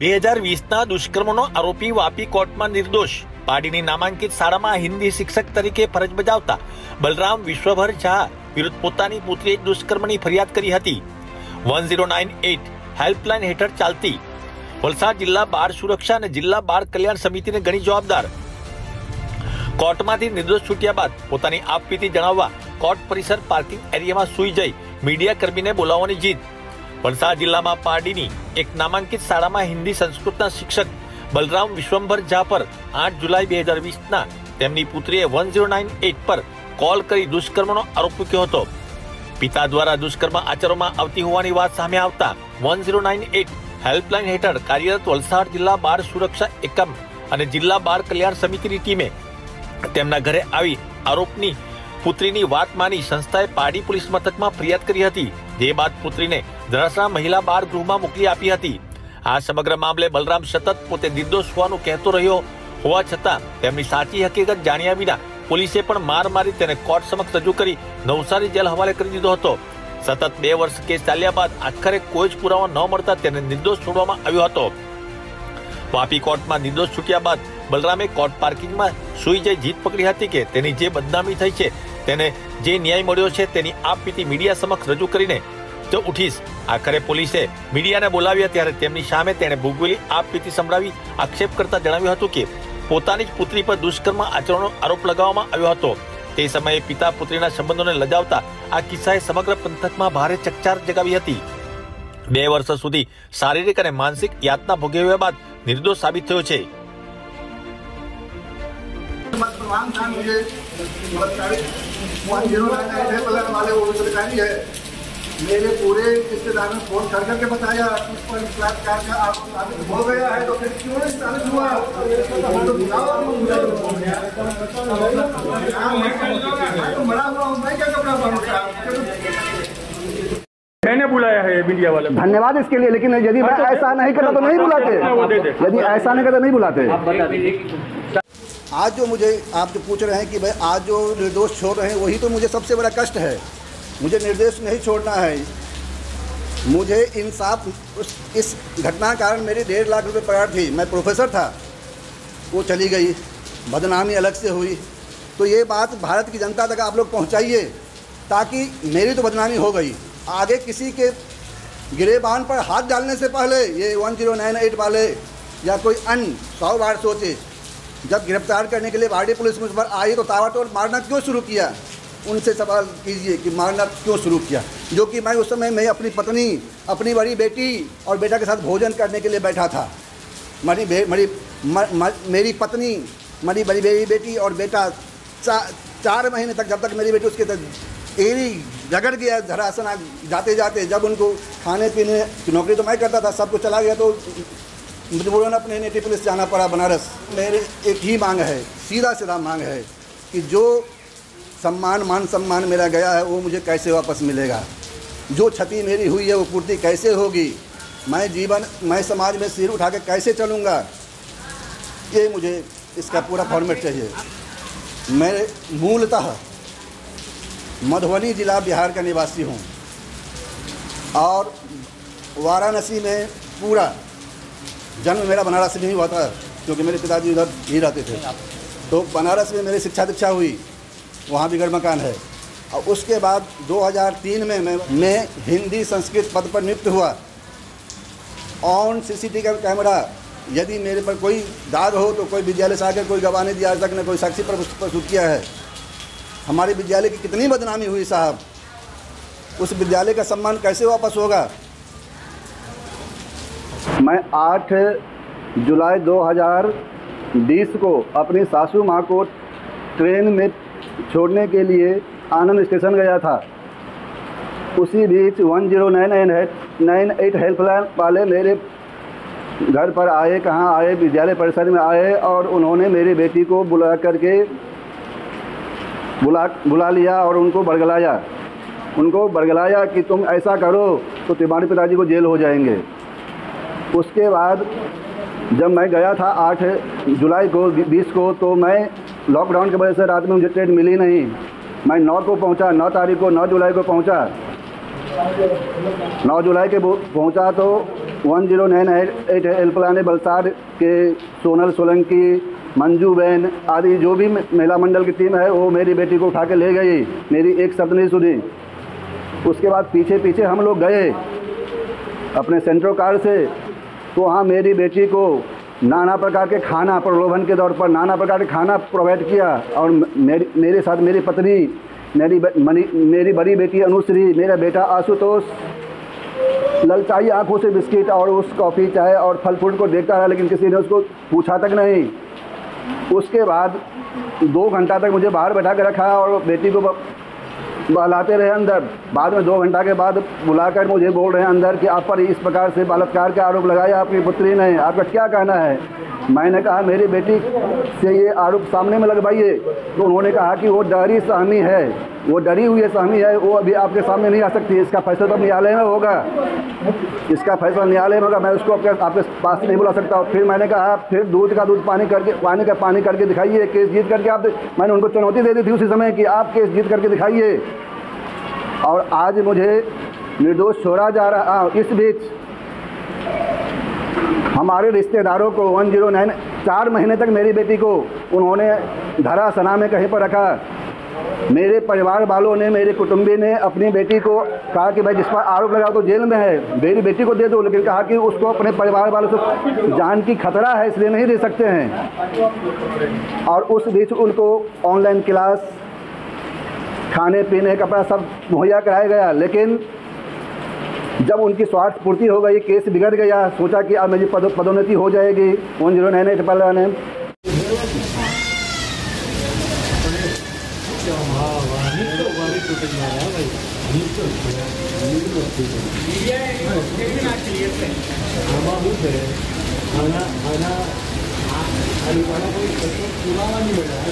2020ના દુષ્કર્મનો આરોપી વાપી કોર્ટમાં નિર્દોષ. પાડીની નામાંકિત શાળામાં હિન્દી શિક્ષક તરીકે ફરજ બજાવતા બલરામ વિશ્વભર ઝા વિરુદ્ધ પોતાની પુત્રીએ દુષ્કર્મની ફરિયાદ કરી હતી. 1098 હેલ્પલાઇન હેઠળ ચાલતી વલસાડ જિલ્લા બાળ સુરક્ષા અને જિલ્લા બાળ કલ્યાણ સમિતિને ગણી જવાબદાર. કોર્ટમાંથી નિર્દોષ છૂટ્યા બાદ પોતાની આપવીતી જણાવવા કોર્ટ પરિસર પાર્કિંગ એરિયામાં સૂઈ જઈ મીડિયા કર્મીને બોલાવવાની જીદ. વલસાડ જિલ્લામાં પાડીની એક નામાંકિત શાળામાં હિન્દી સંસ્કૃતના શિક્ષક બલરામ વિશ્વંભર ઝા પર 8 જુલાઈ 2020ના તેમની પુત્રીએ 1098 પર કોલ કરી દુષ્કર્મનો આરોપ મૂક્યો હતો. પિતા દ્વારા દુષ્કર્મ આચરવામાં આવતી હોવાની વાત સામે આવતા 1098 હેલ્પલાઇન હેઠળ કાર્યરત વલસાડ જિલ્લા બાળ સુરક્ષા એકમ અને જિલ્લા બાળ કલ્યાણ સમિતિની ટીમે તેમના ઘરે આવી આરોપની પુત્રીની વાત માની સંસ્થાએ પાડી પોલીસ મથકમાં ફરિયાદ કરી હતી. જે બાદ પુત્રીને ધરાસણા મહિલા બાળ ગૃહમાં મોકલી આપી હતી. આ સમગ્ર મામલે બલરામ સતત પોતે નિર્દોષ હોવાનું કહેતો રહ્યો હોવા છતાં તેમની સાચી હકીકત જાણ્યા વિના પોલીસે પણ માર મારી તેને કોર્ટ સમક્ષ રજૂ કરી નવસારી જેલ હવાલે કરી દીધો હતો. સતત 2 વર્ષ કેસ ચાલ્યા બાદ આખરે કોઈ જ પુરાવા ન મળતા તેને નિર્દોષ છોડવામાં આવ્યો હતો. વાપી કોર્ટમાં નિર્દોષ છૂટ્યા બાદ બલરામે કોર્ટ પાર્કિંગમાં સૂઈ જઈ જીત પકડી હતી કે તેની જે બદનામી થઈ છે તેને જે ન્યાય મળ્યો છે તેની આપવીતી મીડિયા સમક્ષ રજૂ કરીને તો ઉઠીશ. આખરે પોલીસે મીડિયાને બોલાવ્યા ત્યારે તેમની સામે તેણે ભોગવેલી આપવીતી સંભળાવી આક્ષેપ કરતા જણાવ્યું હતું કે પોતાની જ પુત્રી પર દુષ્કર્મ આચરણનો આરોપ લગાવવામાં આવ્યો હતો. તે સમયે પિતા પુત્રીના સંબંધોને લજાવતા આ કિસ્સાએ સમગ્ર પંથકમાં ભારે ચકચાર જગાવી હતી. 2 વર્ષ સુધી શારીરિક અને માનસિક યાતના ભોગવ્યા બાદ નિર્દોષ સાબિત થયો છે. मेरे पूरे रिश्तेदार ने फोन कर करके बताया कि इस पर बलात्कार का आरोप हो गया है, तो फिर क्यों नहीं चालू हुआ? तो बुलाओ, तो मरा हुआ हूँ मैं, क्या कपड़ा पहनूंगा? मैंने बुलाया है मीडिया वाले. धन्यवाद इसके लिए, लेकिन यदि मैं ऐसा नहीं करता तो नहीं बुलाते. यदि ऐसा नहीं करता नहीं बुलाते. आज जो मुझे आप जो पूछ रहे हैं कि भाई आज जो निर्दोष छोड़ रहे हैं वही तो मुझे सबसे बड़ा कष्ट है. मुझे निर्दोष नहीं छोड़ना है. मुझे इंसाफ इस घटना के कारण मेरी 1.5 लाख रुपए पगार थी. मैं प्रोफेसर था, वो चली गई, बदनामी अलग से हुई. तो ये बात भारत की जनता तक आप लोग पहुंचाइए ताकि मेरी तो बदनामी हो गई, आगे किसी के गिरेबान पर हाथ डालने से पहले ये 1098 वाले या कोई अन्य 100 बार सोचे. जब गिरफ्तार करने के लिए बाड़ी पुलिस मुझ पर आई तो ताबड़तोड़ मारना क्यों शुरू किया? उनसे सवाल कीजिए कि मारना क्यों शुरू किया, जो कि मैं उस समय मैं अपनी पत्नी, अपनी बड़ी बेटी और बेटा के साथ भोजन करने के लिए बैठा था. मेरी पत्नी, मेरी बड़ी बेटी और बेटा 4 महीने तक, जब तक मेरी बेटी उसके एड़ी रगड़ गया धरासना जाते जाते, जब उनको खाने पीने की नौकरी तो मैं करता था, सब कुछ चला गया तो मजबूरन अपने नेटिव प्लेस जाना पड़ा बनारस. मेरे एक ही मांग है, सीधा सीधा मांग है कि जो सम्मान मान सम्मान मेरा गया है वो मुझे कैसे वापस मिलेगा? जो क्षति मेरी हुई है वो पूर्ति कैसे होगी? मैं समाज में सिर उठा के कैसे चलूँगा? ये मुझे इसका पूरा फॉर्मेट चाहिए. मैं मूलतः मधुबनी ज़िला बिहार का निवासी हूँ और वाराणसी में पूरा जन्म मेरा बनारस में ही हुआ था, क्योंकि मेरे पिताजी उधर ही रहते थे. तो बनारस में मेरी शिक्षा दीक्षा हुई, वहाँ भी घर मकान है. और उसके बाद 2003 में मैं हिंदी संस्कृत पद पर नियुक्त हुआ. ऑन CCTV का कैमरा, यदि मेरे पर कोई दाग हो तो कोई विद्यालय से आकर कोई गवाह नहीं दिया, आज तक ने कोई साक्षी प्रस्तुत किया है. हमारे विद्यालय की कितनी बदनामी हुई साहब, उस विद्यालय का सम्मान कैसे वापस होगा? मैं 8 जुलाई 2020 को अपनी सासू माँ को ट्रेन में छोड़ने के लिए आनंद स्टेशन गया था. उसी बीच 1098 हेल्पलाइन वाले मेरे घर पर आए. कहाँ आए? विद्यालय परिसर में आए और उन्होंने मेरी बेटी को बुला करके बुला लिया और उनको बरगलाया कि तुम ऐसा करो तो तुम्हारे पिताजी को जेल हो जाएंगे. उसके बाद जब मैं गया था 8 जुलाई को 20 को, तो मैं लॉकडाउन की वजह से रात में मुझे ट्रेन मिली नहीं. मैं 9 को पहुंचा, 9 तारीख को 9 जुलाई को पहुंचा. 9 जुलाई के पहुंचा तो 1098 हेल्पलाइन बलसाड़ के सोनल सोलंकी, मंजू बहन आदि जो भी महिला मंडल की टीम है वो मेरी बेटी को उठा के ले गई, मेरी एक शब्द नहीं सुनी। उसके बाद पीछे पीछे हम लोग गए अपने सेंट्रो कार से, तो वहाँ मेरी बेटी को नाना प्रकार के खाना प्रलोभन के तौर पर नाना प्रकार के खाना प्रोवाइड किया और मेरे साथ मेरी पत्नी, मेरी बड़ी बेटी अनुश्री, मेरा बेटा आशुतोष ललचाई आंखों से बिस्किट और उस कॉफ़ी चाय और फल फ्रूट को देखता रहा, लेकिन किसी ने उसको पूछा तक नहीं। उसके बाद 2 घंटा तक मुझे बाहर बैठा के रखा और बेटी को बहलाते रहे अंदर। बाद में 2 घंटा के बाद बुलाकर मुझे बोल रहे हैं अंदर कि आप पर इस प्रकार से बलात्कार का आरोप लगाया आपकी पुत्री ने, आपका क्या कहना है। मैंने कहा मेरी बेटी से ये आरोप सामने में लगवाइए, तो उन्होंने कहा कि वो डरी सहमी है, वो डरी हुई सहमी है, वो अभी आपके सामने नहीं आ सकती, इसका फैसला तो न्यायालय में होगा, इसका फैसला न्यायालय में होगा, मैं उसको आपके पास नहीं बुला सकता। फिर मैंने कहा फिर दूध का दूध पानी करके दिखाइए, केस जीत करके आप। मैंने उनको चुनौती दे दी थी उसी समय कि आप केस जीत करके दिखाइए, और आज मुझे निर्दोष छोड़ा जा रहा। इस बीच हमारे रिश्तेदारों को 109 4 महीने तक मेरी बेटी को उन्होंने धरा सना में कहीं पर रखा। मेरे परिवार वालों ने, मेरे कुटुंबी ने अपनी बेटी को कहा कि भाई जिस पर आरोप लगा तो जेल में है, मेरी बेटी को दे दो, लेकिन कहा कि उसको अपने परिवार वालों से जान की खतरा है इसलिए नहीं दे सकते हैं। और उस बीच उनको ऑनलाइन क्लास, खाने पीने, कपड़ा सब मुहैया कराया गया, लेकिन जब उनकी स्वार्थ पूर्ति हो गई, केस बिगड़ गया, सोचा कि अब मेरी पदोन्नति हो जाएगी 1098 पर ने पुरावा नहीं मिला है।